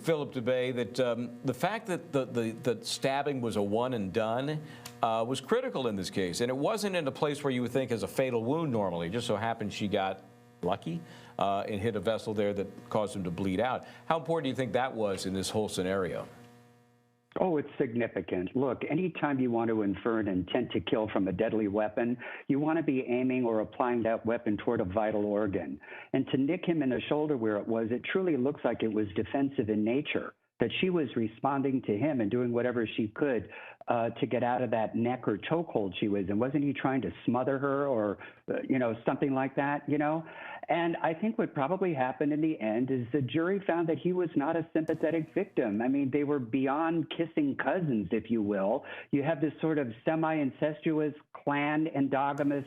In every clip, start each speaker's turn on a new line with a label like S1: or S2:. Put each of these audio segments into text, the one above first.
S1: Philip Dubé, that the fact that the stabbing was a one and done was critical in this case, and it wasn't in a place where you would think is a fatal wound normally. It just so happened she got lucky and hit a vessel there that caused him to bleed out. How important do you think that was in this whole scenario?
S2: Oh, it's significant. Look, anytime you want to infer an intent to kill from a deadly weapon, you want to be aiming or applying that weapon toward a vital organ. And to nick him in the shoulder where it was, it truly looks like it was defensive in nature, that she was responding to him and doing whatever she could to get out of that neck or chokehold she was in. Wasn't he trying to smother her or, something like that, And I think what probably happened in the end is the jury found that he was not a sympathetic victim. I mean, they were beyond kissing cousins, if you will. You have this sort of semi-incestuous, clan, endogamous,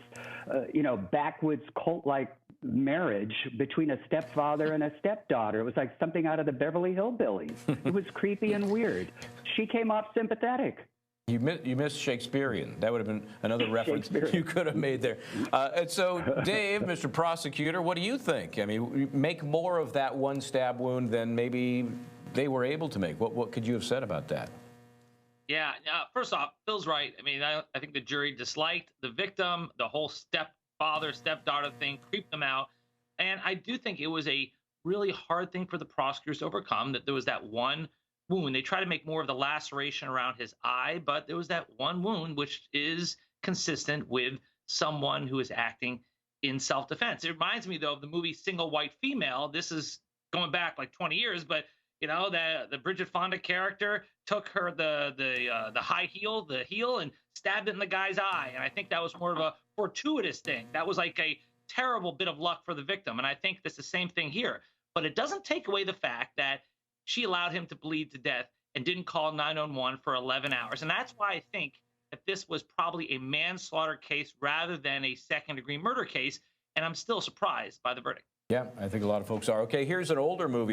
S2: backwoods cult-like marriage between a stepfather and a stepdaughter. It was like something out of the Beverly Hillbillies. It was creepy and weird. She came off sympathetic.
S1: You missed Shakespearean. That would have been another reference you could have made there. And so, Dave, Mr. Prosecutor, what do you think? I mean, make more of that one stab wound than maybe they were able to make. What could you have said about that?
S3: Yeah, first off, Phil's right. I mean, I think the jury disliked the victim. The whole stepfather, stepdaughter thing creeped them out. And I do think it was a really hard thing for the prosecutors to overcome, that there was that one wound. They try to make more of the laceration around his eye, but there was that one wound, which is consistent with someone who is acting in self-defense. It reminds me, though, of the movie Single White Female. This is going back like 20 years, but the Bridget Fonda character took her the high heel, the heel, and stabbed it in the guy's eye. And I think that was more of a fortuitous thing. That was like a terrible bit of luck for the victim. And I think that's the same thing here. But it doesn't take away the fact that she allowed him to bleed to death and didn't call 911 for 11 hours. And that's why I think that this was probably a manslaughter case rather than a second-degree murder case. And I'm still surprised by the verdict.
S1: Yeah, I think a lot of folks are. Okay, here's an older movie.